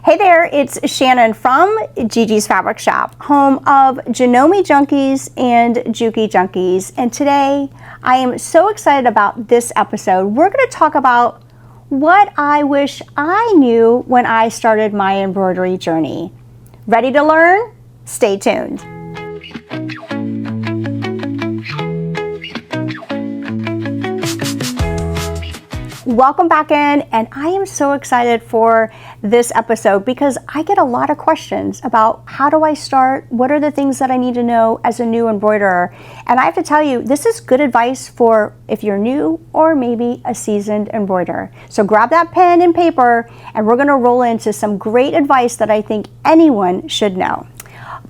Hey there, it's Shannon from Gigi's Fabric Shop, home of Janome Junkies and Junkies. And today I am so excited about this episode. We're going to talk about what I wish I knew when I started my embroidery journey. Ready to learn? Stay tuned. Welcome back in, and I am so excited for this episode because I get a lot of questions about how do I start, what are the things that I need to know as a new embroiderer, and I have to tell you, this is good advice for if you're new or maybe a seasoned embroiderer. So grab that pen and paper, and we're going to roll into some great advice that I think anyone should know.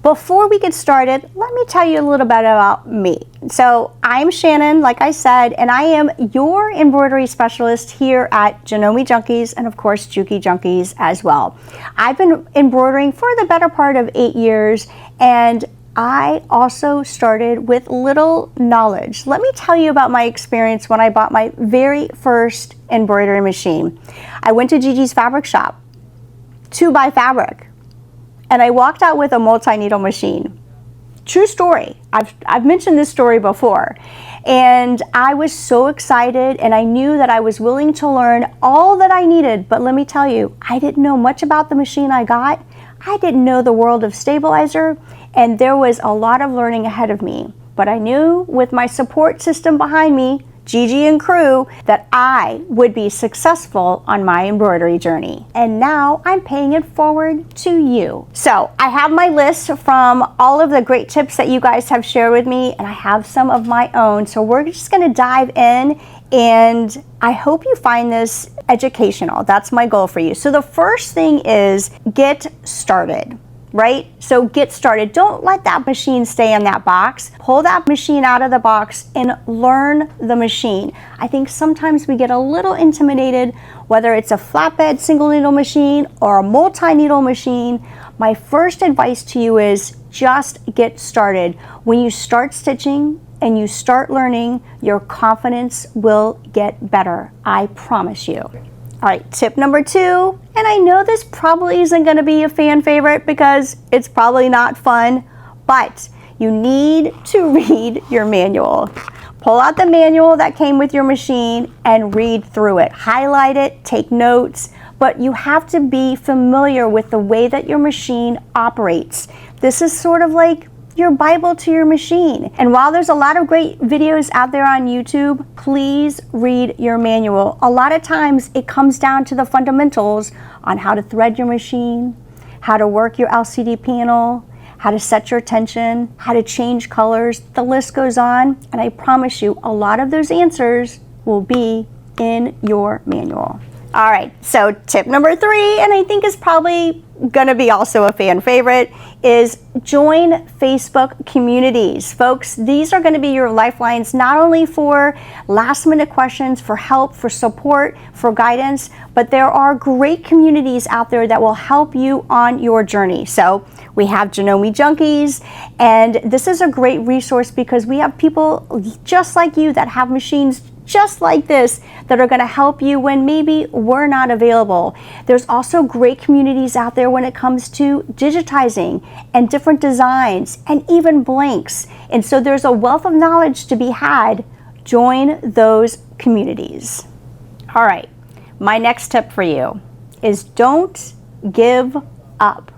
Before we get started, let me tell you a little bit about me. So I'm Shannon, like I said, and I am your embroidery specialist here at Janome Junkies and of course Junkies as well. I've been embroidering for the better part of 8 years, and I also started with little knowledge. Let me tell you about my experience when I bought my very first embroidery machine. I went to Gigi's Fabric Shop to buy fabric, and I walked out with a multi-needle machine. True story. I've mentioned this story before. And I was so excited, and I knew that I was willing to learn all that I needed. But let me tell you, I didn't know much about the machine I got. I didn't know the world of stabilizer, and there was a lot of learning ahead of me. But I knew with my support system behind me, Gigi and crew, that I would be successful on my embroidery journey. And now I'm paying it forward to you. So I have my list from all of the great tips that you guys have shared with me, and I have some of my own. So we're just gonna dive in, and I hope you find this educational. That's my goal for you. So the first thing is get started. Right? So get started. Don't let that machine stay in that box. Pull that machine out of the box and learn the machine. I think sometimes we get a little intimidated, whether it's a flatbed single needle machine or a multi-needle machine. My first advice to you is just get started. When you start stitching and you start learning, your confidence will get better. I promise you. All right, tip number 2, and I know this probably isn't going to be a fan favorite because it's probably not fun, but you need to read your manual. Pull out the manual that came with your machine and read through it. Highlight it, take notes, but you have to be familiar with the way that your machine operates. This is sort of like your Bible to your machine. And while there's a lot of great videos out there on YouTube, please read your manual. A lot of times it comes down to the fundamentals on how to thread your machine, how to work your LCD panel, how to set your tension, how to change colors. The list goes on, and I promise you a lot of those answers will be in your manual. All right, so tip number 3, and I think is probably gonna be also a fan favorite, is join Facebook communities. Folks, these are gonna be your lifelines, not only for last minute questions, for help, for support, for guidance, but there are great communities out there that will help you on your journey. So we have Janome Junkies, and this is a great resource because we have people just like you that have machines just like this that are going to help you when maybe we're not available. There's also great communities out there when it comes to digitizing and different designs and even blanks. And so there's a wealth of knowledge to be had. Join those communities. All right, my next tip for you is don't give up,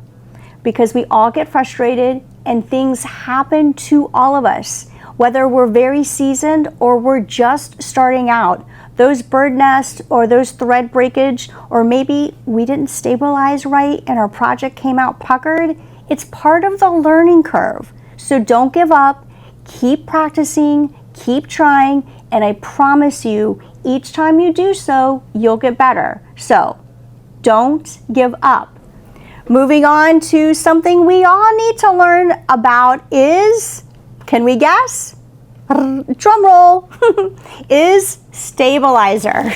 because we all get frustrated and things happen to all of us. Whether we're very seasoned or we're just starting out, those bird nests or those thread breakage, or maybe we didn't stabilize right and our project came out puckered, it's part of the learning curve. So don't give up, keep practicing, keep trying, and I promise you, each time you do so, you'll get better. So don't give up. Moving on to something we all need to learn about is, can we guess? Drum roll, is stabilizer.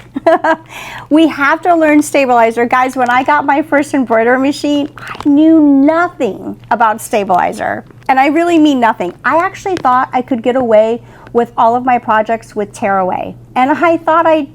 We have to learn stabilizer. Guys, when I got my first embroidery machine, I knew nothing about stabilizer. And I really mean nothing. I actually thought I could get away with all of my projects with tearaway. And I thought I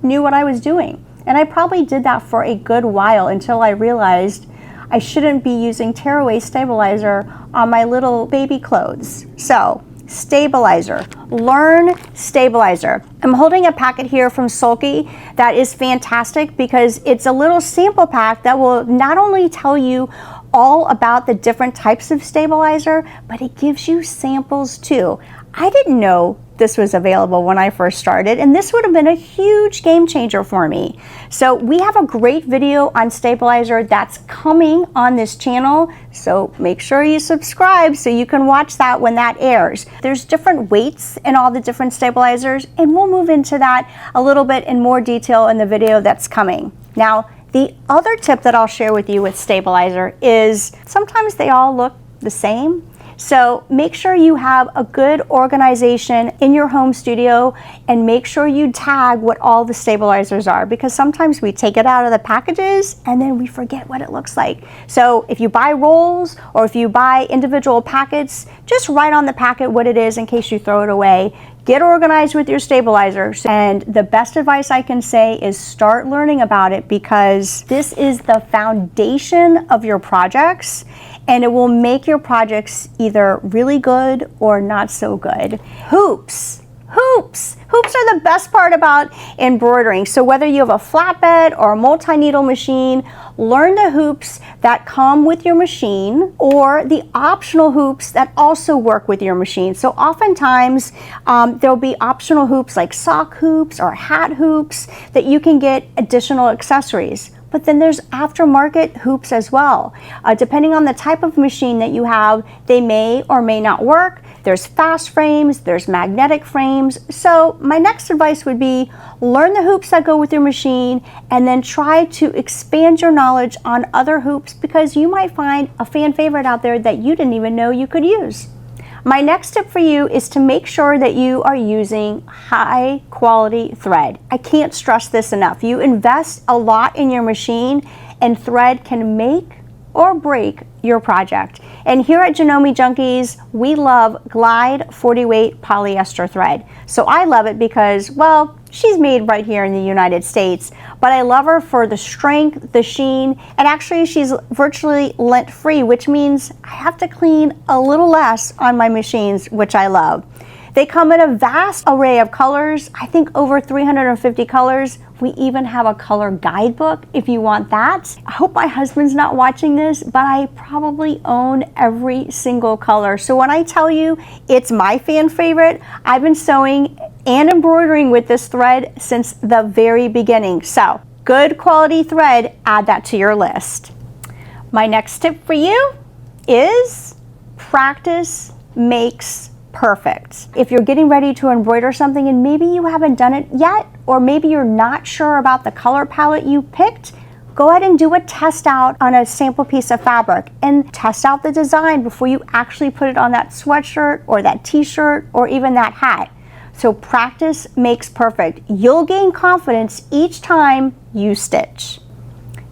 knew what I was doing. And I probably did that for a good while until I realized I shouldn't be using tearaway stabilizer on my little baby clothes. So, stabilizer. Learn stabilizer. I'm holding a packet here from Sulky that is fantastic because it's a little sample pack that will not only tell you all about the different types of stabilizer, but it gives you samples too. I didn't know this was available when I first started, and this would have been a huge game changer for me. So we have a great video on stabilizer that's coming on this channel, so make sure you subscribe so you can watch that when that airs. There's different weights in all the different stabilizers, and we'll move into that a little bit in more detail in the video that's coming. Now, the other tip that I'll share with you with stabilizer is sometimes they all look the same. So make sure you have a good organization in your home studio and make sure you tag what all the stabilizers are, because sometimes we take it out of the packages and then we forget what it looks like. So if you buy rolls or if you buy individual packets, just write on the packet what it is in case you throw it away. Get organized with your stabilizers, and the best advice I can say is start learning about it, because this is the foundation of your projects and it will make your projects either really good or not so good. Hoops. Hoops are the best part about embroidering. So whether you have a flatbed or a multi-needle machine, learn the hoops that come with your machine or the optional hoops that also work with your machine. So oftentimes there'll be optional hoops like sock hoops or hat hoops that you can get additional accessories. But then there's aftermarket hoops as well. Depending on the type of machine that you have, they may or may not work. There's fast frames, there's magnetic frames. So my next advice would be learn the hoops that go with your machine and then try to expand your knowledge on other hoops, because you might find a fan favorite out there that you didn't even know you could use. My next tip for you is to make sure that you are using high quality thread. I can't stress this enough. You invest a lot in your machine and thread can make or break your project. And here at Janome Junkies, we love Glide 40 weight polyester thread. So I love it because, well, she's made right here in the United States, but I love her for the strength, the sheen, and actually she's virtually lint-free, which means I have to clean a little less on my machines, which I love. They come in a vast array of colors, I think over 350 colors. We even have a color guidebook if you want that. I hope my husband's not watching this, but I probably own every single color. So when I tell you it's my fan favorite, I've been sewing and embroidering with this thread since the very beginning. So good quality thread, add that to your list. My next tip for you is practice makes perfect. If you're getting ready to embroider something and maybe you haven't done it yet, or maybe you're not sure about the color palette you picked, go ahead and do a test out on a sample piece of fabric and test out the design before you actually put it on that sweatshirt or that t-shirt or even that hat. So practice makes perfect. You'll gain confidence each time you stitch.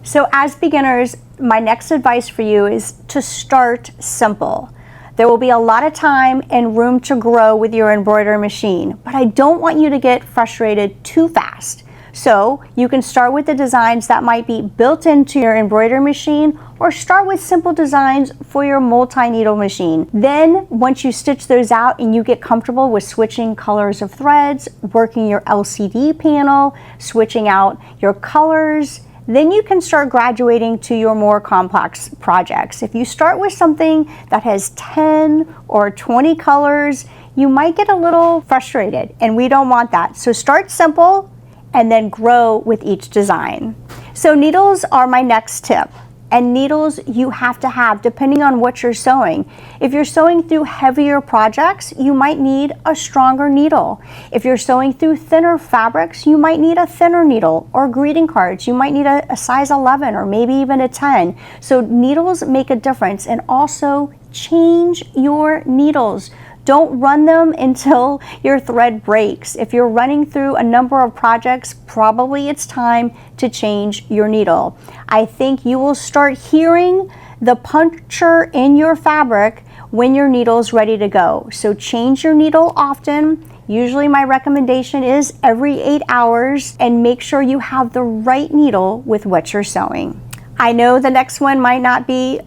So as beginners, my next advice for you is to start simple. There will be a lot of time and room to grow with your embroidery machine, but I don't want you to get frustrated too fast. So you can start with the designs that might be built into your embroidery machine, or start with simple designs for your multi-needle machine. Then once you stitch those out and you get comfortable with switching colors of threads, working your LCD panel, switching out your colors, then you can start graduating to your more complex projects. If you start with something that has 10 or 20 colors, you might get a little frustrated, and we don't want that. So start simple and then grow with each design. So needles are my next tip. And needles you have to have depending on what you're sewing. If you're sewing through heavier projects, you might need a stronger needle. If you're sewing through thinner fabrics, you might need a thinner needle. Or greeting cards, you might need a size 11 or maybe even a 10. So needles make a difference, and also change your needles. Don't run them until your thread breaks. If you're running through a number of projects, probably it's time to change your needle. I think you will start hearing the puncture in your fabric when your needle is ready to go. So change your needle often. Usually my recommendation is every 8 hours, and make sure you have the right needle with what you're sewing. I know the next one might not be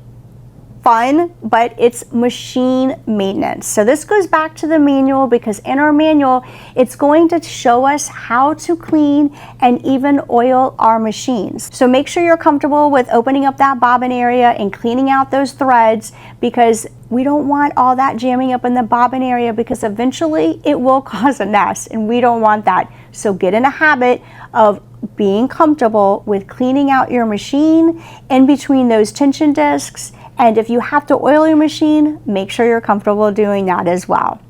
fun, but it's machine maintenance. So this goes back to the manual, because in our manual, it's going to show us how to clean and even oil our machines. So make sure you're comfortable with opening up that bobbin area and cleaning out those threads, because we don't want all that jamming up in the bobbin area, because eventually it will cause a mess and we don't want that. So get in a habit of being comfortable with cleaning out your machine in between those tension discs. And if you have to oil your machine, make sure you're comfortable doing that as well.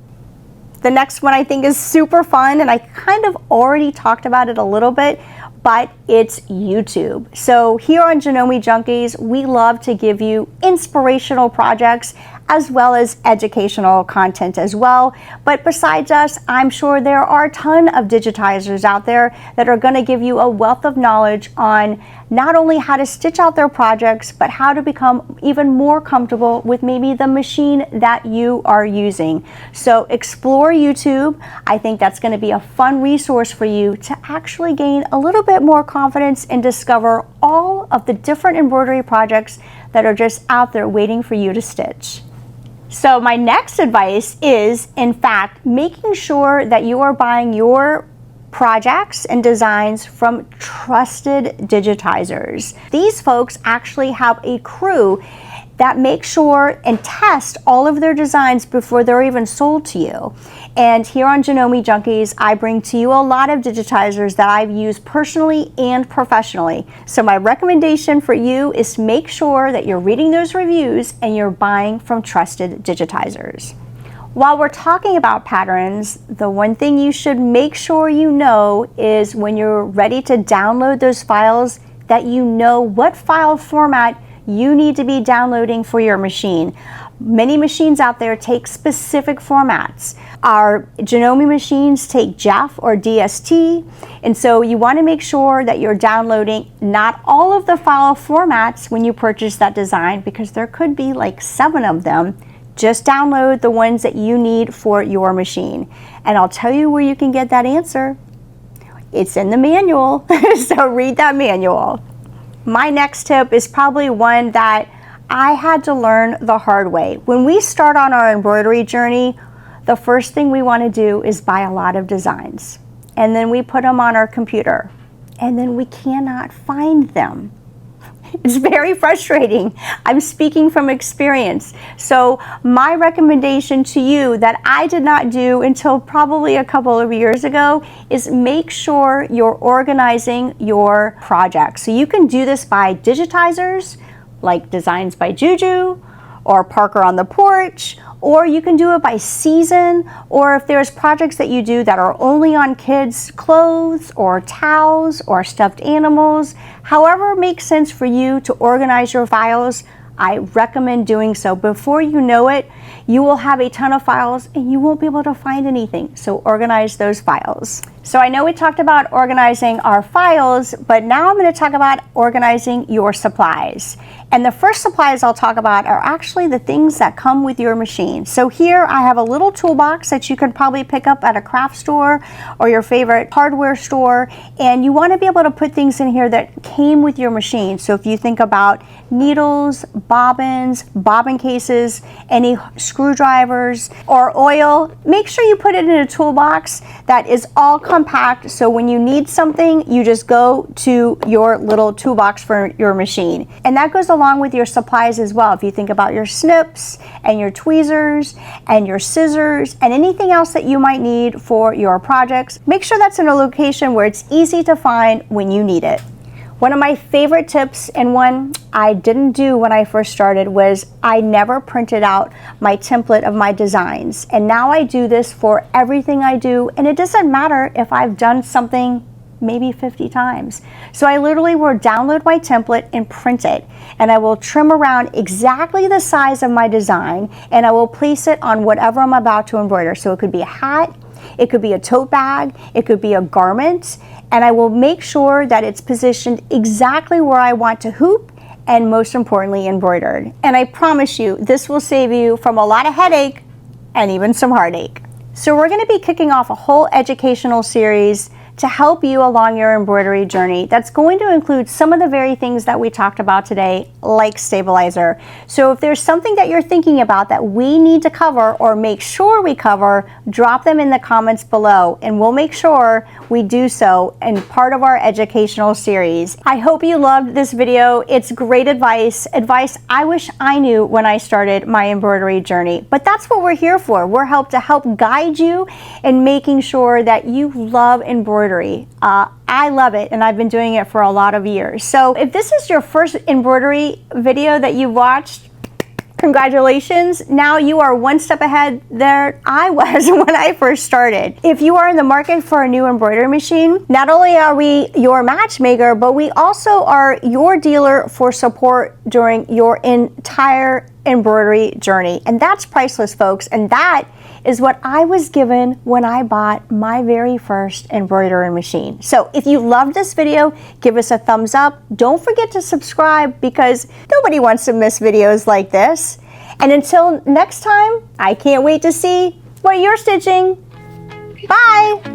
The next one I think is super fun, and I kind of already talked about it a little bit, but it's YouTube. So here on Janome Junkies, we love to give you inspirational projects as well as educational content as well. But besides us, I'm sure there are a ton of digitizers out there that are going to give you a wealth of knowledge on not only how to stitch out their projects, but how to become even more comfortable with maybe the machine that you are using. So explore YouTube. I think that's going to be a fun resource for you to actually gain a little bit more confidence and discover all of the different embroidery projects that are just out there waiting for you to stitch. So my next advice is, in fact, making sure that you are buying your projects and designs from trusted digitizers. These folks actually have a crew that make sure and test all of their designs before they're even sold to you. And here on Janome Junkies, I bring to you a lot of digitizers that I've used personally and professionally. So my recommendation for you is to make sure that you're reading those reviews and you're buying from trusted digitizers. While we're talking about patterns, the one thing you should make sure you know is when you're ready to download those files, that you know what file format you need to be downloading for your machine. Many machines out there take specific formats. Our Janome machines take JEF or DST, and so you want to make sure that you're downloading not all of the file formats when you purchase that design, because there could be like 7 of them. Just download the ones that you need for your machine. And I'll tell you where you can get that answer. It's in the manual, so read that manual. My next tip is probably one that I had to learn the hard way. When we start on our embroidery journey, the first thing we want to do is buy a lot of designs. And then we put them on our computer. And then we cannot find them. It's very frustrating. I'm speaking from experience. So my recommendation to you that I did not do until probably a couple of years ago is make sure you're organizing your projects. So you can do this by digitizers, like Designs by Juju, or Parker on the Porch, or you can do it by season, or if there's projects that you do that are only on kids' clothes or towels or stuffed animals, however it makes sense for you to organize your files, I recommend doing so. Before you know it, you will have a ton of files and you won't be able to find anything. So organize those files. So I know we talked about organizing our files, but now I'm going to talk about organizing your supplies. And the first supplies I'll talk about are actually the things that come with your machine. So here I have a little toolbox that you can probably pick up at a craft store or your favorite hardware store. And you want to be able to put things in here that came with your machine. So if you think about needles, bobbins, bobbin cases, any screwdrivers, or oil, make sure you put it in a toolbox that is all compact, so when you need something, you just go to your little toolbox for your machine. And that goes along with your supplies as well. If you think about your snips and your tweezers and your scissors and anything else that you might need for your projects, make sure that's in a location where it's easy to find when you need it. One of my favorite tips, and one I didn't do when I first started, was I never printed out my template of my designs. And now I do this for everything I do, and it doesn't matter if I've done something maybe 50 times. So I literally will download my template and print it, and I will trim around exactly the size of my design, and I will place it on whatever I'm about to embroider. So it could be a hat, it could be a tote bag, it could be a garment, and I will make sure that it's positioned exactly where I want to hoop, and most importantly, embroidered. And I promise you, this will save you from a lot of headache and even some heartache. So we're going to be kicking off a whole educational series to help you along your embroidery journey. That's going to include some of the very things that we talked about today, like stabilizer. So if there's something that you're thinking about that we need to cover or make sure we cover, drop them in the comments below and we'll make sure we do so in part of our educational series. I hope you loved this video. It's great advice I wish I knew when I started my embroidery journey, but that's what we're here for. We're to help guide you in making sure that you love embroidery. I love it, and I've been doing it for a lot of years. So if this is your first embroidery video that you watched, congratulations. Now you are one step ahead there I was when I first started. If you are in the market for a new embroidery machine, not only are we your matchmaker, but we also are your dealer for support during your entire embroidery journey. And that's priceless, folks. And that is what I was given when I bought my very first embroidery machine. So if you loved this video, give us a thumbs up. Don't forget to subscribe because nobody wants to miss videos like this. And until next time, I can't wait to see what you're stitching. Bye.